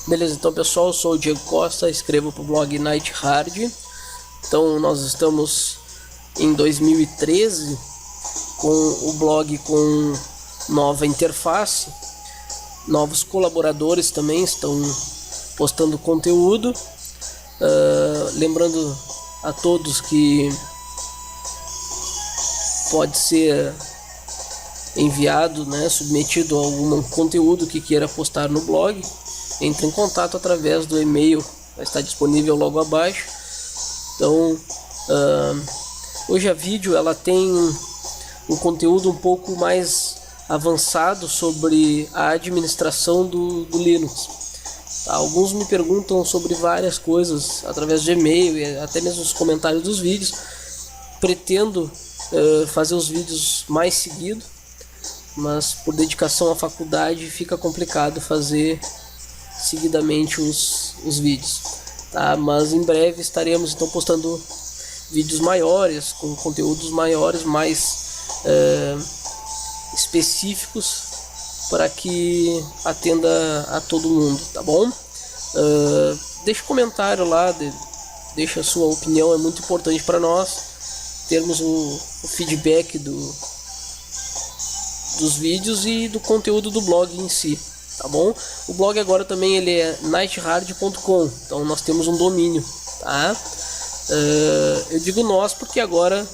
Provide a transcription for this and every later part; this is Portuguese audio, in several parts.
Beleza, então pessoal, eu sou o Diego Costa, escrevo para o blog Night Hard. Então nós estamos em 2013 com o blog com nova interface, novos colaboradores também estão postando conteúdo. Lembrando a todos que pode ser enviado, submetido a algum conteúdo que queira postar no blog. Entre em contato através do e-mail, vai estar disponível logo abaixo. Então, hoje a vídeo ela tem um conteúdo um pouco mais avançado sobre a administração do Linux. Tá? Alguns me perguntam sobre várias coisas através de e-mail e até mesmo nos comentários dos vídeos. Pretendo fazer os vídeos mais seguido, mas por dedicação à faculdade fica complicado fazer seguidamente os vídeos, tá? Mas em breve estaremos então postando vídeos maiores, com conteúdos maiores, mais específicos, para que atenda a todo mundo, tá bom? Deixa um comentário lá, deixa a sua opinião, é muito importante para nós termos o feedback dos vídeos e do conteúdo do blog em si, tá bom? O blog agora também ele é nighthard.com, então nós temos um domínio, tá? Eu digo nós porque agora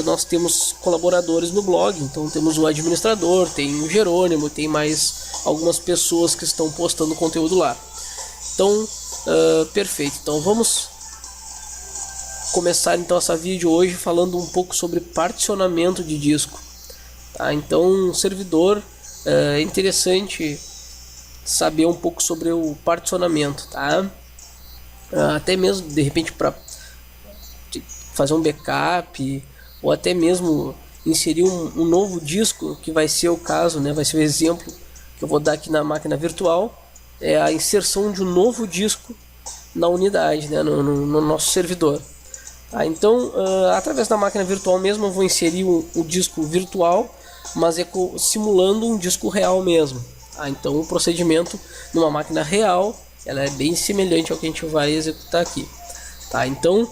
nós temos colaboradores no blog, então temos o administrador, tem o Jerônimo, tem mais algumas pessoas que estão postando conteúdo lá. Então, perfeito. Então vamos começar então essa vídeo hoje falando um pouco sobre particionamento de disco. Tá? Então, um servidor é interessante saber um pouco sobre o particionamento, tá? Até mesmo de repente para fazer um backup ou até mesmo inserir um novo disco, que vai ser o caso, vai ser o exemplo que eu vou dar aqui na máquina virtual, é a inserção de um novo disco na unidade, no nosso servidor. Tá? Então, através da máquina virtual mesmo, eu vou inserir um disco virtual, mas simulando um disco real mesmo. Tá? Então, o procedimento numa máquina real, ela é bem semelhante ao que a gente vai executar aqui. Tá? Então,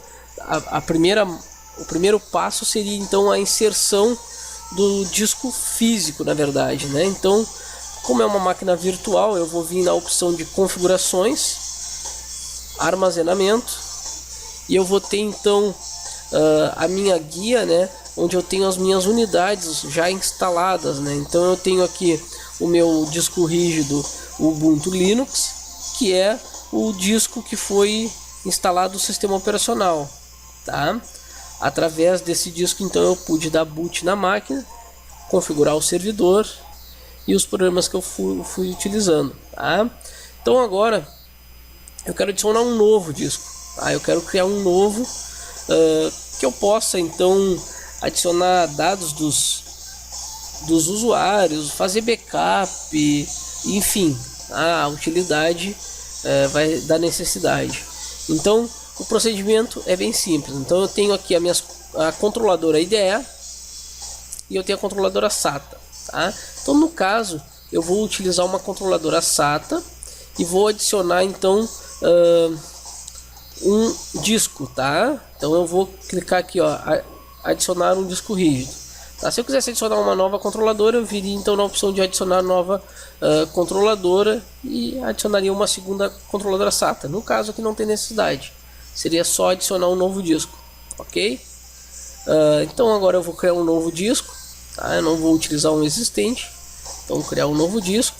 o primeiro passo seria então a inserção do disco físico, na verdade, Então, como é uma máquina virtual, eu vou vir na opção de configurações, armazenamento, e eu vou ter então a minha guia, onde eu tenho as minhas unidades já instaladas, Então eu tenho aqui o meu disco rígido Ubuntu Linux, que é o disco que foi instalado no sistema operacional, tá? Através desse disco então eu pude dar boot na máquina, configurar o servidor e os programas que eu fui utilizando, tá? Então agora eu quero adicionar um novo disco. Eu quero criar um novo que eu possa então adicionar dados dos usuários, fazer backup, enfim, a utilidade vai dar necessidade. Então o procedimento é bem simples. Então eu tenho aqui a controladora IDE e eu tenho a controladora SATA, tá? Então no caso eu vou utilizar uma controladora SATA e vou adicionar então um disco, tá? Então eu vou clicar aqui, adicionar um disco rígido, tá? Se eu quisesse adicionar uma nova controladora, eu viria então na opção de adicionar nova controladora e adicionaria uma segunda controladora SATA. No caso aqui não tem necessidade, seria só adicionar um novo disco, ok? Então agora eu vou criar um novo disco, tá? Eu não vou utilizar um existente, então criar um novo disco.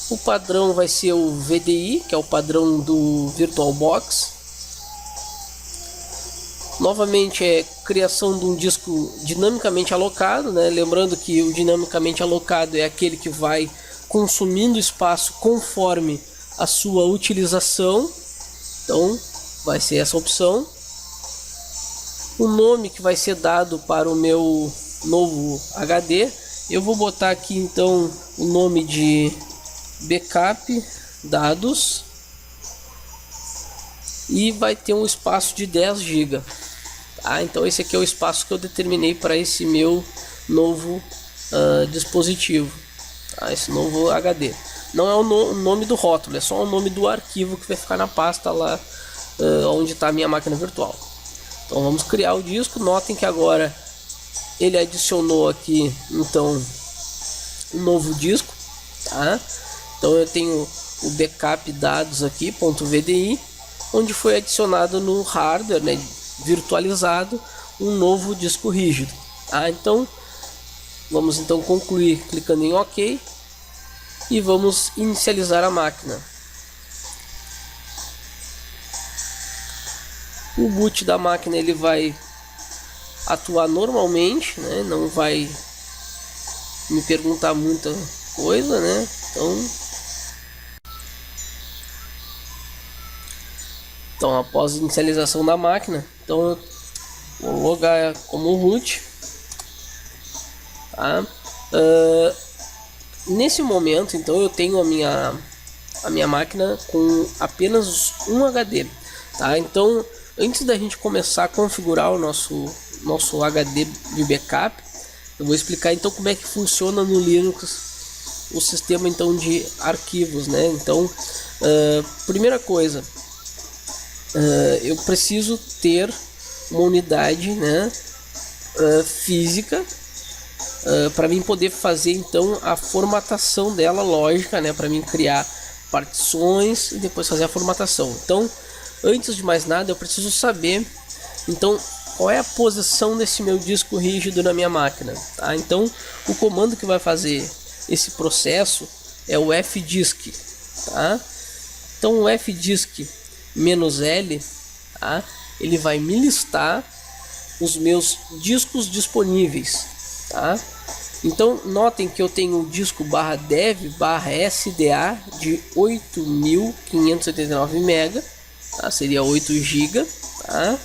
O padrão vai ser o VDI, que é o padrão do VirtualBox. Novamente é criação de um disco dinamicamente alocado, Lembrando que o dinamicamente alocado é aquele que vai consumindo espaço conforme a sua utilização. Então vai ser essa opção. O nome que vai ser dado para o meu novo HD, eu vou botar aqui então o nome de backup dados e vai ter um espaço de 10 GB. Então esse aqui é o espaço que eu determinei para esse meu novo dispositivo, esse novo HD. não é o nome do rótulo, é só o nome do arquivo que vai ficar na pasta lá onde está a minha máquina virtual. Então vamos criar o disco. Notem que agora ele adicionou aqui então um novo disco, tá? Então eu tenho o backup dados aqui .vdi, onde foi adicionado no hardware, né, virtualizado, um novo disco rígido, tá? Então vamos então concluir clicando em OK e vamos inicializar a máquina. O boot da máquina ele vai atuar normalmente, né? Não vai me perguntar muita coisa, né? Então após a inicialização da máquina, então eu vou logar como root, tá? Nesse momento então eu tenho a minha máquina com apenas um HD, tá? Então antes da gente começar a configurar o nosso HD de backup, eu vou explicar então como é que funciona no Linux o sistema então de arquivos, né? Então primeira coisa, eu preciso ter uma unidade, né, física, para mim poder fazer então a formatação dela lógica, né, para mim criar partições e depois fazer a formatação. Então antes de mais nada eu preciso saber então qual é a posição desse meu disco rígido na minha máquina, tá? Então o comando que vai fazer esse processo é o fdisk, tá? Então o fdisk -L, tá? Ele vai me listar os meus discos disponíveis, tá? Então notem que eu tenho o disco /dev/sda de 8.589 MB, tá? Seria 8 GB, tá?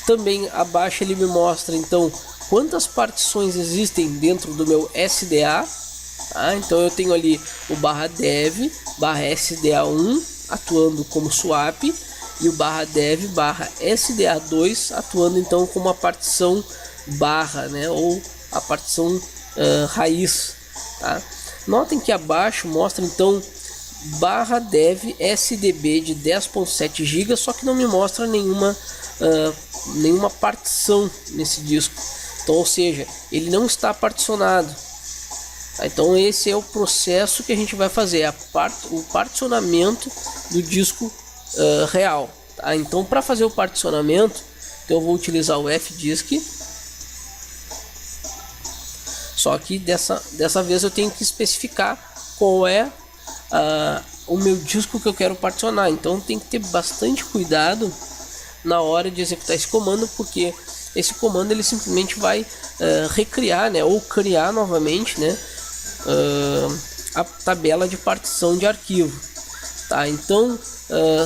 Também abaixo ele me mostra então quantas partições existem dentro do meu SDA, tá? Então eu tenho ali o /dev/sda1 atuando como swap e o /dev/sda2 atuando então como a partição barra, né, ou a partição raiz, tá? Notem que abaixo mostra então /dev sdb de 10.7 GB, só que não me mostra nenhuma partição nesse disco. Então, ou seja, ele não está particionado. Então esse é o processo que a gente vai fazer, o particionamento do disco real, tá? Então para fazer o particionamento, então, eu vou utilizar o fdisk. Só que dessa vez eu tenho que especificar qual é o meu disco que eu quero particionar. Então tem que ter bastante cuidado na hora de executar esse comando, porque esse comando ele simplesmente vai recriar, né, ou criar novamente, né, a tabela de partição de arquivo, tá? Então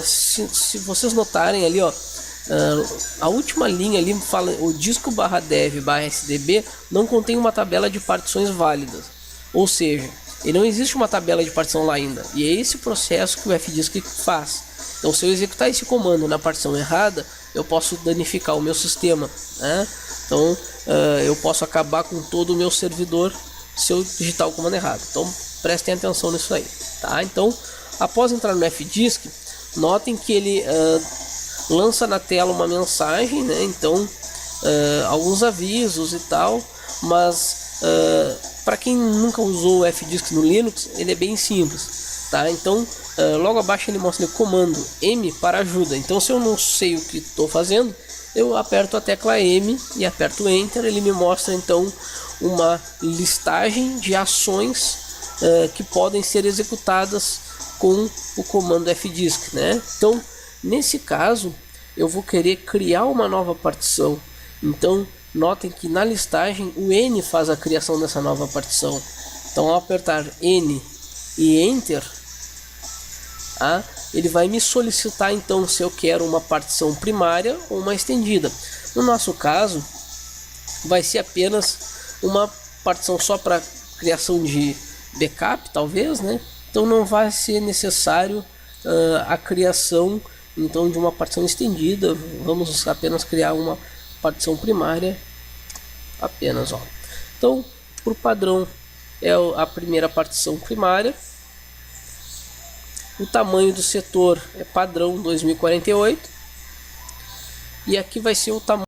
se vocês notarem ali, ó, a última linha ali fala o disco /dev/sdb não contém uma tabela de partições válidas, ou seja, ele não existe uma tabela de partição lá ainda, e é esse processo que o fdisk faz. Então se eu executar esse comando na partição errada, eu posso danificar o meu sistema, né? Então eu posso acabar com todo o meu servidor se eu digitar o comando errado. Então prestem atenção nisso aí, tá? Então após entrar no fdisk, notem que ele lança na tela uma mensagem, né? Então alguns avisos e tal, mas para quem nunca usou o fdisk no Linux, ele é bem simples, tá? Então logo abaixo ele mostra o comando M para ajuda. Então se eu não sei o que estou fazendo, eu aperto a tecla M e aperto Enter. Ele me mostra então uma listagem de ações que podem ser executadas com o comando fdisk, né? Então nesse caso eu vou querer criar uma nova partição. Então notem que na listagem o N faz a criação dessa nova partição. Então ao apertar N e Enter, ele vai me solicitar então se eu quero uma partição primária ou uma estendida. No nosso caso vai ser apenas uma partição só para criação de backup, talvez, né? Então não vai ser necessário a criação então de uma partição estendida. Vamos apenas criar uma partição primária apenas, ó. Então por padrão é a primeira partição primária. O tamanho do setor é padrão 2048. E aqui vai ser o tamanho